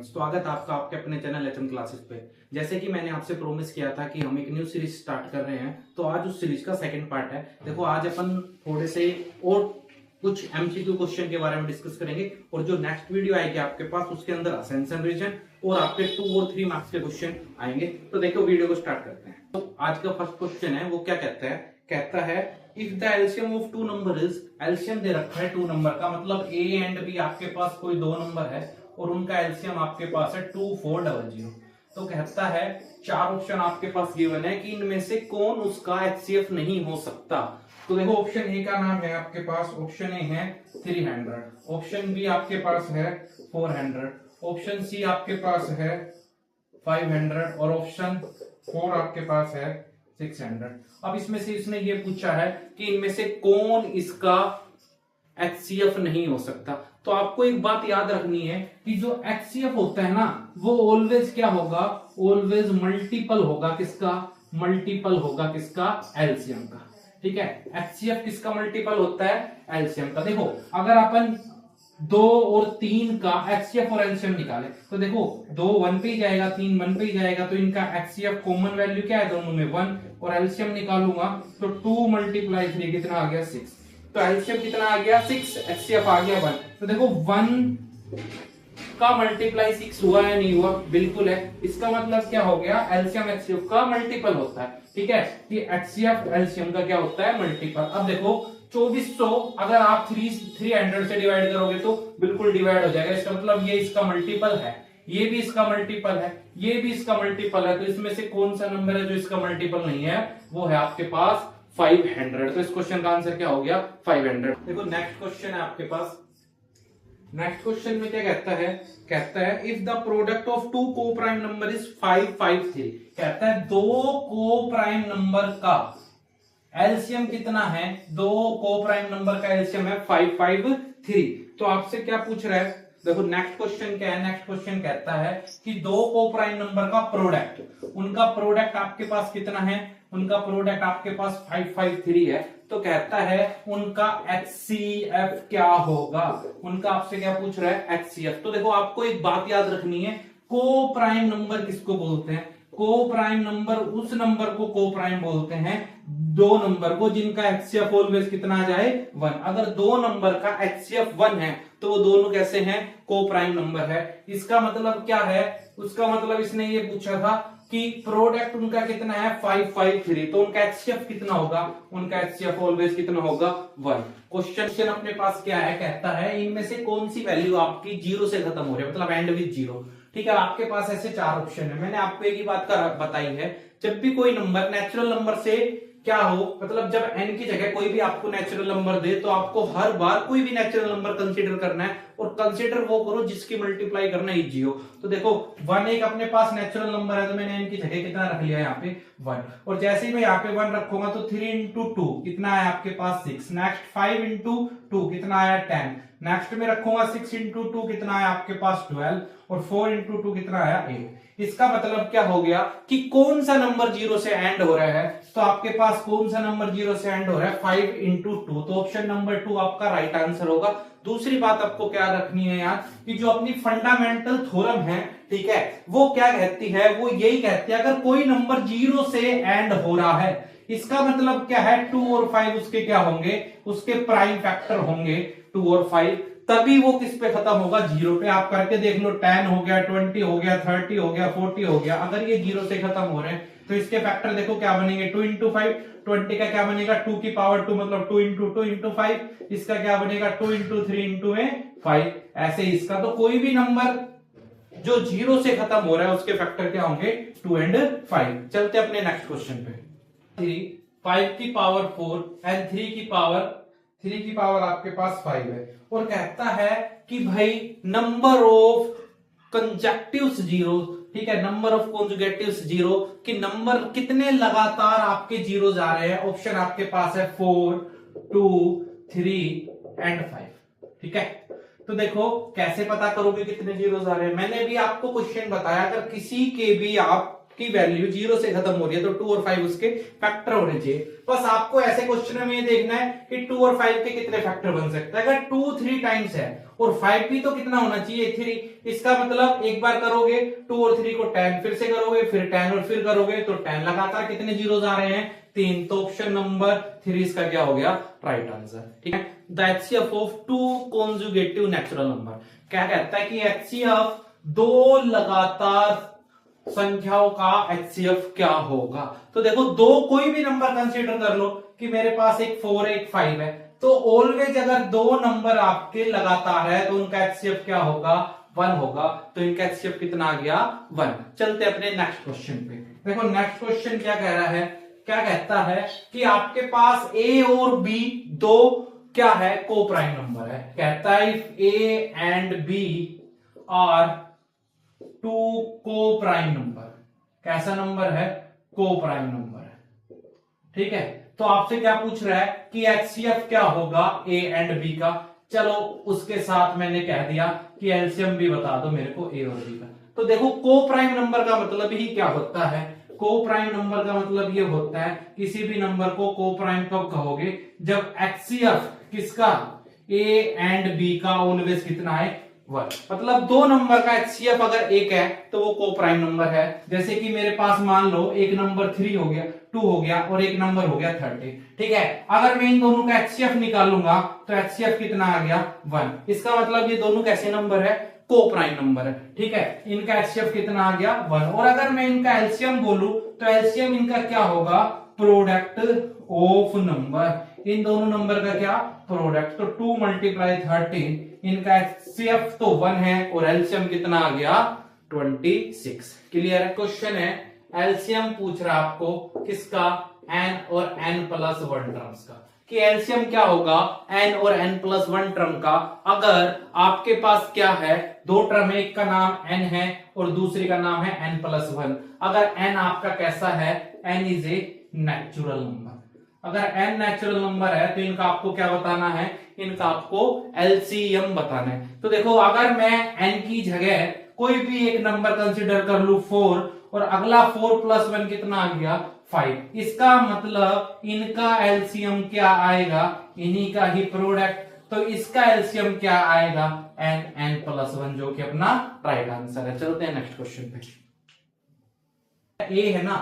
स्वागत है आपका आपके अपने चैनल एचएम क्लासेस पे। जैसे कि मैंने आपसे प्रोमिस किया था कि हम एक न्यू सीरीज स्टार्ट कर रहे हैं, तो आज उस सीरीज का सेकंड पार्ट है। देखो आज अपन थोड़े से और कुछ एमसीक्यू क्वेश्चन के बारे में डिस्कस करेंगे और जो नेक्स्ट वीडियो आएगी आपके पास उसके अंदर असेंशन रीजन और आपके 2 और 3 मार्क्स के क्वेश्चन आएंगे। तो देखो वीडियो को स्टार्ट करते हैं। तो आज का फर्स्ट क्वेश्चन है वो क्या कहता है if the LCM of 2 number is, LCM दे रखा है 2 नंबर का, मतलब ए एंड बी आपके पास कोई 2 नंबर है और उनका एलसीएम आपके पास है 2400। तो कहता है 4 ऑप्शन आपके पास गिवन है कि इनमें से कौन उसका एचसीएफ नहीं हो सकता। तो देखो ऑप्शन ए का नाम है आपके पास, ऑप्शन ए है 300, ऑप्शन बी आपके पास है 400, ऑप्शन सी आपके पास है 500 और ऑप्शन 4 आपके पास है 600। अब इसमें से इसने ये पूछा है कि इनमें से कौन इसका एचसीएफ नहीं हो सकता। तो आपको एक बात याद रखनी है कि जो एचसीएफ होता है ना वो ऑलवेज क्या होगा, ऑलवेज मल्टीपल होगा किसका, मल्टीपल होगा किसका, एलसीएम का। ठीक है, एचसीएफ किसका मल्टीपल होता है, एलसीएम का। देखो अगर अपन 2 और 3 का एचसीएफ और एलसीएम निकाले तो देखो 2 1 पे ही जाएगा, 3 1 पे ही जाएगा, तो इनका एचसीएफ कॉमन वैल्यू क्या है दोनों में 1, और एलसीएम निकालूंगा तो 2 × 3 कितना आ गया 6। तो एलसीएम कितना आ गया 6, एचसीएफ आ गया 1। तो देखो 1 का मल्टीप्लाई 6 हुआ या नहीं हुआ, बिल्कुल है। इसका मतलब क्या हो गया, एलसीएम एचसीएफ का मल्टीपल होता है। ठीक है, कि एचसीएफ एलसीएम का क्या होता है, मल्टीपल। अब देखो 2400 अगर आप 300 से डिवाइड करोगे तो बिल्कुल डिवाइड हो जाएगा। इसका मतलब ये इसका मल्टीपल है, ये भी इसका मल्टीपल है, ये भी इसका मल्टीपल है। तो इसमें से कौन सा नंबर है जो इसका मल्टीपल नहीं है, वो है आपके पास 500। तो इस क्वेश्चन का आंसर क्या हो गया, 500। देखो नेक्स्ट क्वेश्चन है आपके पास। नेक्स्ट क्वेश्चन में क्या कहता है इफ द प्रोडक्ट ऑफ 2 को प्राइम नंबर इज 553। कहता है 2 को प्राइम नंबर का एलसीएम कितना है, 2 को प्राइम नंबर का एलसीएम है 553। तो आपसे क्या पूछ रहा है, देखो नेक्स्ट क्वेश्चन क्या है, नेक्स्ट क्वेश्चन कहता है कि 2 को प्राइम नंबर का प्रोडक्ट, उनका प्रोडक्ट आपके पास कितना है, उनका प्रोडक्ट आपके पास 553 है। तो कहता है उनका एचसीएफ क्या होगा, उनका आपसे क्या पूछ रहा है, एचसीएफ। तो देखो आपको एक बात याद रखनी है, को प्राइम नंबर किसको बोलते हैं, को प्राइम नंबर उस नंबर को को प्राइम बोलते हैं 2 नंबर को जिनका एचसीएफ ऑलवेज कितना आ जाए 1। अगर 2 नंबर का एचसीएफ 1 है तो वो दोनों कैसे हैं, को प्राइम नंबर है। इसका मतलब क्या है, उसका मतलब इसने ये पूछा था कि प्रोडक्ट उनका कितना है 553, तो उनका एचसीएफ कितना होगा, उनका एचसीएफ ऑलवेज कितना होगा 1। क्वेश्चन अपने पास क्या है, कहता है इनमें से कौन सी वैल्यू आपकी 0 से खत्म हो रही है, मतलब एंड विद 0। ठीक है, आपके पास ऐसे 4 ऑप्शन है। मैंने आपको एक ही बात बताई है, जब भी कोई नंबर नेचुरल नंबर से क्या हो, मतलब जब n की जगह कोई भी आपको नेचुरल नंबर दे तो आपको हर बार कोई भी नेचुरल नंबर कंसीडर करना है, और कंसीडर वो करो जिसकी मल्टीप्लाई करना इजी हो। तो देखो 1 एक अपने पास नेचुरल नंबर है, तो मैंने n की जगह कितना रख लिया यहाँ पे 1, और जैसे ही मैं यहाँ पे 1 रखूंगा तो 3 × 2 कितना है आपके पास 6, नेक्स्ट 5 × 2 कितना आया 10, नेक्स्ट में रखूंगा 6 × 2 कितना है आपके पास 12, और 4 × 2 कितना आया 8। इसका मतलब क्या हो गया कि कौन सा नंबर 0 से एंड हो रहा है, तो आपके पास कौन सा नंबर 0 से एंड हो रहा है 5 × 2, तो ऑप्शन नंबर 2 आपका राइट आंसर होगा। दूसरी बात आपको क्या रखनी है यार, कि जो अपनी फंडामेंटल थ्योरम है, ठीक है, वो क्या कहती है, वो यही कहती है अगर कोई नंबर 0 से एंड हो रहा है, इसका मतलब क्या है 2 और 5 उसके क्या होंगे, उसके प्राइम फैक्टर होंगे 2 और 5, तभी वो किस पे खत्म होगा, 0 पे। आप करके देख लो, 10 हो गया, 20 हो गया, 30 हो गया, 40 हो गया, अगर ये 0 से खत्म हो रहे हैं तो इसके फैक्टर देखो क्या बनेंगे, 2 × 5, 20 का क्या बनेगा 2 की पावर 2, मतलब 2 × 2 × 5, इसका क्या बनेगा 2 × 3 × 5, ऐसे इसका। तो कोई भी नंबर जो 0 से खत्म हो रहा है उसके फैक्टर क्या होंगे 2 और 5। चलते अपने नेक्स्ट क्वेश्चन पे। 5 की पावर 4 एंड 3 की पावर आपके पास 5 है, और कहता है कि भाई नंबर ऑफ कंजेक्टिव्स 0, ठीक है, नंबर ऑफ कॉन्जुगेटिव्स 0, कि नंबर कितने लगातार आपके 0 आ रहे हैं। ऑप्शन आपके पास है 4, 2, 3 एंड 5। ठीक है, तो देखो कैसे पता करोगे कितने 0 आ रहे हैं। मैंने भी आपको क्वेश्चन बताया, अगर किसी के भी आप की वैल्यू 0 से खत्म हो रही है तो 2 और 5 उसके फैक्टर होने चाहिए। बस आपको ऐसे क्वेश्चन में ये देखना है कि 2 और 5 के कितने फैक्टर बन सकते हैं। अगर 2 3 टाइम्स है और 5 भी तो कितना होना चाहिए 3, इसका मतलब एक बार करोगे 2 और 3 को 10, फिर से करोगे फिर 10 और फिर करोगे तो 10, लगातार कितने जीरोस आ रहे हैं 3, तो ऑप्शन नंबर 3 इसका क्या हो गया राइट आंसर। ठीक है, the HCF of 2 conjugative natural number, क्या कहता है कि HCF 2 लगातार संख्याओं का HCF क्या होगा। तो देखो दो कोई भी नंबर कंसीडर कर लो कि मेरे पास एक 4 है एक 5 है, तो ऑलवेज अगर दो नंबर आपके लगातार है तो उनका HCF क्या होगा 1 होगा, तो इनका HCF कितना आ गया 1। चलते अपने नेक्स्ट क्वेश्चन पे। देखो नेक्स्ट क्वेश्चन क्या कह रहा है, क्या कहता है कि आपके पास A और B दो क्या है को प्राइम नंबर है। कहता है if A and B are 2 को प्राइम नंबर, कैसा नंबर है को प्राइम नंबर है। ठीक है, तो आपसे क्या पूछ रहा है कि HCF क्या होगा A एंड B का। चलो उसके साथ मैंने कह दिया कि एलसीएम भी बता दो मेरे को A और B का। तो देखो को प्राइम नंबर का मतलब ही क्या होता है, को प्राइम नंबर का मतलब ये होता है किसी भी नंबर को प्राइम कब कहोगे जब HCF किसका A एंड B का ऑलवेज कितना है 1। मतलब दो नंबर का HCF अगर एक है तो वो को प्राइम नंबर है। जैसे कि मेरे पास मान लो एक नंबर 3 हो गया 2 हो गया और एक नंबर हो गया 30। ठीक है, अगर मैं इन दोनों का HCF निकालूंगा तो HCF कितना आ गया 1। इसका मतलब ये दोनों कैसे नंबर है को प्राइम नंबर है। ठीक है, इनका HCF कितना आ गया 1। और अगर मैं इनका एलसीएम बोलूं तो एलसीएम इनका क्या होगा प्रोडक्ट ऑफ नंबर, इन दोनों नंबर का क्या प्रोडक्ट। तो 2 × 13, इनका HCF तो 1 है और एलसीएम कितना आ गया 26। क्लियर है, क्वेश्चन है एलसीएम पूछ रहा है आपको किसका n और n+1 टर्म्स का, कि एलसीएम क्या होगा n और n+1 टर्म का। अगर आपके पास क्या है दो टर्म है, एक का नाम n है और दूसरी का नाम है n+1। अगर n आपका कैसा है n is a natural number, अगर n नेचुरल नंबर है तो इनका आपको क्या बताना है, इनका आपको एलसीएम बताना है। तो देखो अगर मैं n की जगह कोई भी एक नंबर कंसीडर कर लू 4 और अगला 4+1 कितना आ गया 5, इसका मतलब इनका एलसीएम क्या आएगा इन्हीं का ही प्रोडक्ट। तो इसका एलसीएम क्या आएगा n+1 जो कि अपना राइट आंसर है। चलते हैं नेक्स्ट क्वेश्चन पे। ए है ना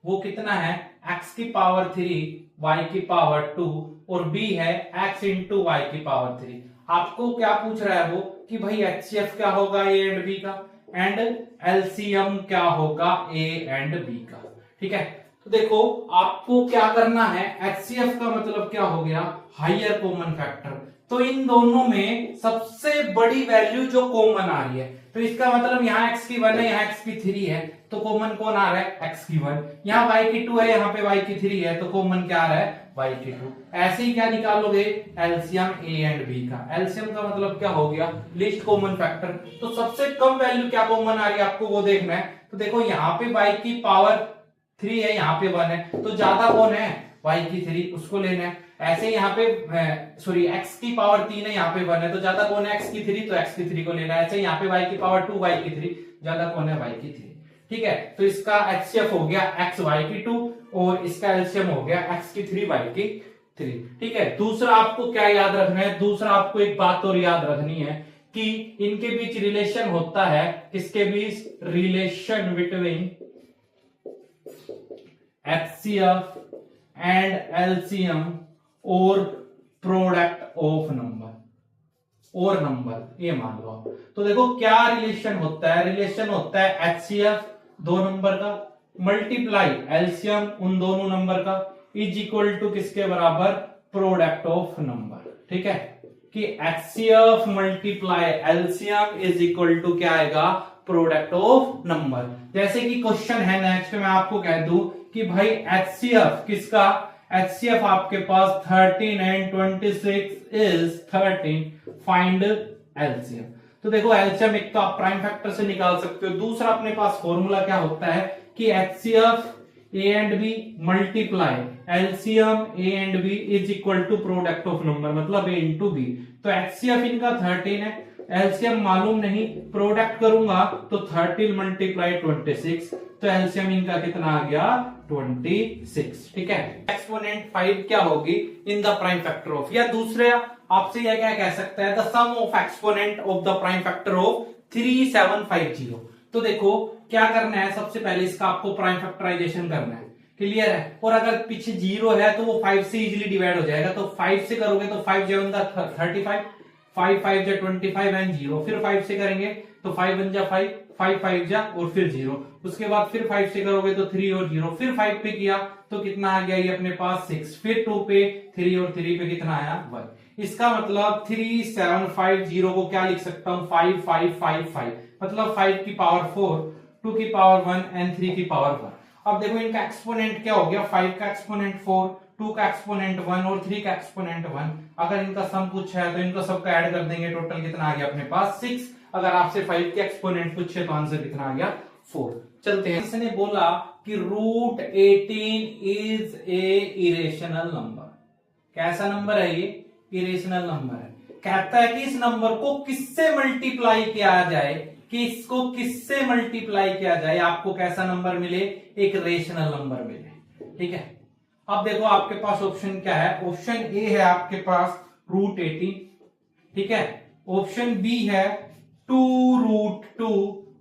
वो कितना है x की पावर 3 y की पावर 2 और b है x × y की पावर 3। आपको क्या पूछ रहा है वो कि भाई HCF क्या होगा A एंड B का एंड एलसीएम क्या होगा A एंड B का। ठीक है, तो देखो आपको क्या करना है, HCF का मतलब क्या हो गया हायर कॉमन फैक्टर। तो इन दोनों में सबसे बड़ी वैल्यू जो कॉमन आ रही है, तो इसका मतलब यहाँ x की 1 है यहाँ x की 3 है, तो कॉमन कौन आ रहा है x की 1, यहाँ y की 2 है यहाँ पे y की 3 है, तो कॉमन क्या आ रहा है y की 2। ऐसे ही क्या निकालोगे एलसीएम A एंड B का। एलसीएम का मतलब क्या हो गया लीस्ट कॉमन फैक्टर। तो सबसे कम वैल्यू क्या कॉमन आ रही है आपको वो देखना है। तो देखो यहाँ पे y की पावर 3 है यहाँ पे 1 है, तो ज्यादा कौन है y की 3, उसको लेना है। ऐसे यहाँ पे सॉरी x की पावर 3 है यहाँ पे 1 है, तो ज्यादा कौन है x की 3, तो x की 3 को लेना है। ऐसे यहाँ पे y की पावर 2 y की 3, ज्यादा कौन है y की 3। ठीक है, तो इसका HCF हो गया x y की 2 और इसका एलसीएम हो गया x की 3 y की 3। ठीक है, दूसरा आपको क्या याद रखना है, दूसरा आपको एक बात और याद रखनी है कि इनके बीच रिलेशन होता है, किसके बीच relation between HCF and LCM और प्रोडक्ट ऑफ नंबर और नंबर, ये मान लो आप। तो देखो क्या रिलेशन होता है, रिलेशन होता है HCF दो नंबर का मल्टीप्लाई एलसीएम उन दोनों नंबर का इज इक्वल टू किसके बराबर प्रोडक्ट ऑफ नंबर। ठीक है, कि HCF multiply LCM is equal to क्या आएगा प्रोडक्ट ऑफ नंबर। जैसे कि क्वेश्चन है नेक्स्ट में आपको कह दूं कि भाई HCF किसका, HCF आपके पास 13 एंड 26 इज 13, फाइंड एलसीएम। तो देखो एलसीएम एक तो आप प्राइम फैक्टर से निकाल सकते हो, दूसरा अपने पास फॉर्मूला क्या होता है कि HCF A and B multiply LCM A and B is equal to product of number, मतलब A × B। तो HCF इनका 13 है, एलसीएम मालूम नहीं, प्रोडक्ट करूंगा तो 13 × 26, तो एलसीएम इनका कितना आ गया 26। ठीक है, एक्सपोनेंट 5 क्या होगी in the prime factor of, या दूसरे आपसे यह क्या कह सकता है, the sum of exponent of the prime factor of 3750। तो देखो क्या करना है, सबसे पहले इसका आपको प्राइम फैक्टराइजेशन करना है, क्लियर है। और अगर पीछे 0 है तो वो 5 से इजीली डिवाइड हो जाएगा, तो 5 से करोगे तो 5 7 35, 5 5 25 एंड 0, फिर 5 से करेंगे तो 5 1 5, 5 5 जा और फिर 0, उसके बाद फिर 5 से करोगे तो 3 और 0, फिर 5 पे किया तो कितना आ गया ये अपने पास 6, फिर 2 पे 3 और 3 पे कितना आया 1। इसका मतलब 3750 को क्या लिख सकता हूं, 5555, मतलब 5 की पावर 4, 2 की पावर 1 एंड 3 की पावर 1। अब देखो इनका एक्सपोनेंट क्या हो गया, 5 का एक्सपोनेंट 4, 2 का एक्सपोनेंट 1 और 3 का एक्सपोनेंट 1। अगर इनका सम पूछा है तो इनको सबका ऐड कर देंगे, टोटल कितना आ गया अपने पास 6। अगर आपसे 5 के एक्सपोनेंट पूछे तो आंसर कितना आ गया 4। चलते हैं, इसने बोला कि root 18 is a irrational number. कैसा नंबर है ये, इरेशनल नंबर है। कहता है कि इस नंबर को किससे मल्टीप्लाई किया जाए, कि इसको किससे मल्टीप्लाई किया जाए आपको कैसा नंबर मिले, एक रेशनल नंबर मिले। ठीक है, अब देखो आपके पास ऑप्शन क्या है, ऑप्शन ए है आपके पास रूट 18, ठीक है, ऑप्शन बी है 2 रूट 2,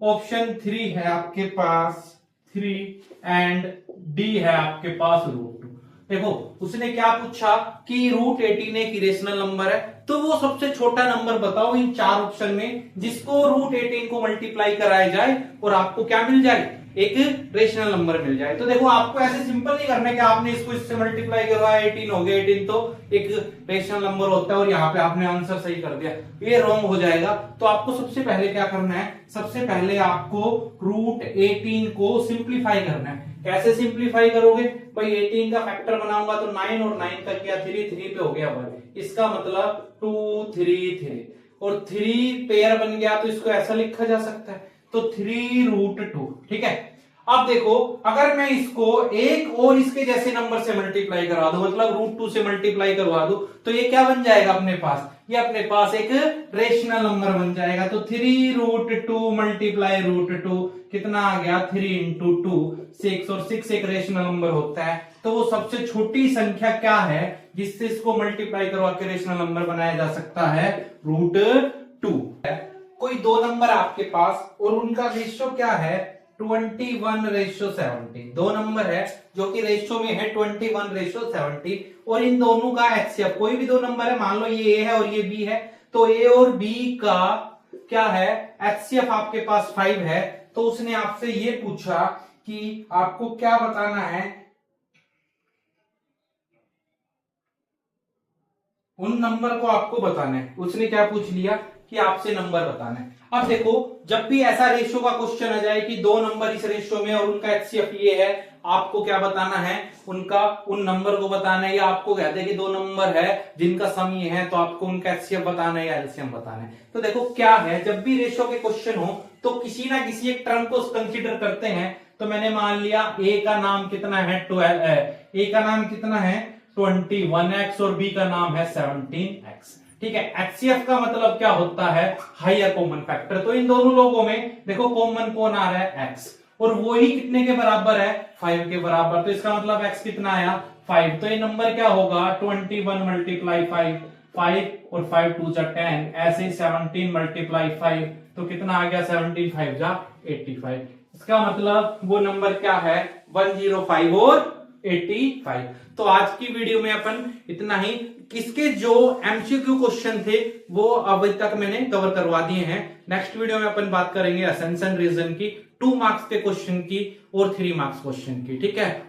ऑप्शन 3 है आपके पास 3 एंड डी है आपके पास रूट 2। देखो उसने क्या पूछा कि रूट 18 एक इरेशनल नंबर है, तो वो सबसे छोटा नंबर बताओ इन 4 ऑप्शन में जिसको रूट 18 को मल्टीप्लाई कराया जाए और आपको क्या मिल जाए, एक रेशनल नंबर मिल जाए। तो देखो आपको ऐसे सिंपल नहीं करना कि आपने इसको इससे मल्टीप्लाई करवाया, 18 हो गया, 18 तो एक रेशनल नंबर होता है और यहाँ पे आपने आंसर सही कर दिया, ये रॉन्ग हो जाएगा। तो आपको सबसे पहले क्या करना है, सबसे पहले आपको रूट 18 को सिंप्लीफाई करना है। कैसे सिंप्लीफाई करोगे भाई, 18 का फैक्टर बनाऊंगा तो 9 और 9 का किया 3, 3 पे हो गया 1, इसका मतलब 2 3 3 और 3 पेयर बन गया, तो इसको ऐसा लिखा जा सकता है, तो 3 रूट 2। ठीक है, अब देखो अगर मैं इसको एक और इसके जैसे नंबर से मल्टीप्लाई करा दूं, मतलब रूट 2 से मल्टीप्लाई करवा दूं, तो ये क्या बन जाएगा अपने पास, ये अपने पास एक रेशनल नंबर बन जाएगा। तो 3 रूट 2 मल्टीप्लाई रूट 2 कितना आ गया, 3 इंटू 2 6, और 6 एक रेशनल नंबर होता है। तो वो सबसे छोटी संख्या क्या है जिससे इसको मल्टीप्लाई करवा के रेशनल नंबर बनाया जा सकता है, रूट 2। कोई दो नंबर आपके पास और उनका रेशियो क्या है, 21:70। दो नंबर है जो कि रेशियो में है 21:70, और इन दोनों का एचसीएफ, कोई भी दो नंबर है, मान लो ये ए है और ये बी है, तो ए और बी का क्या है, एचसीएफ आपके पास 5 है। तो उसने आपसे ये पूछा कि आपको क्या बताना है, उन नंबर को आपको बताना है। उसने क्या पूछ लिया कि आपसे नंबर बताना है। अब देखो जब भी ऐसा रेशियो का क्वेश्चन आ जाए कि दो नंबर इस रेशियो में और उनका एचसीएफ ये है, आपको क्या बताना है, उनका उन नंबर को बताना है, या आपको कहते हैं कि दो नंबर है जिनका सम ये है, तो आपको उनका एचसीएफ बताना है या एलसीएम बताना है। तो देखो क्या है, जब भी रेशियो के क्वेश्चन हो तो किसी ना किसी एक टर्म को कंसिडर करते हैं। तो मैंने मान लिया ए का नाम कितना है 12, ए का नाम कितना है 21x और बी का नाम है 17x। ठीक है, एचसीएफ का मतलब क्या होता है, हायर कॉमन फैक्टर। तो इन दोनों लोगों में देखो कॉमन कौन आ रहा है, x, और वो ही कितने के बराबर है, 5 के बराबर। तो इसका मतलब x कितना आया 5। तो ये नंबर क्या होगा 21 मल्टीप्लाई 5, 5 और 5 2 जा 10, ऐसे ही 17 मल्टीप्लाई 5, तो कितना आ गया 17 5 जा 85। इसका मतलब वो नंबर क्या है 105 और 85। तो आज की वीडियो में अपन इतना ही। इसके जो एमसीक्यू क्वेश्चन थे वो अभी तक मैंने कवर करवा दिए हैं। नेक्स्ट वीडियो में अपन बात करेंगे असेंशन रीजन की, 2 मार्क्स के क्वेश्चन की और 3 मार्क्स क्वेश्चन की। ठीक है।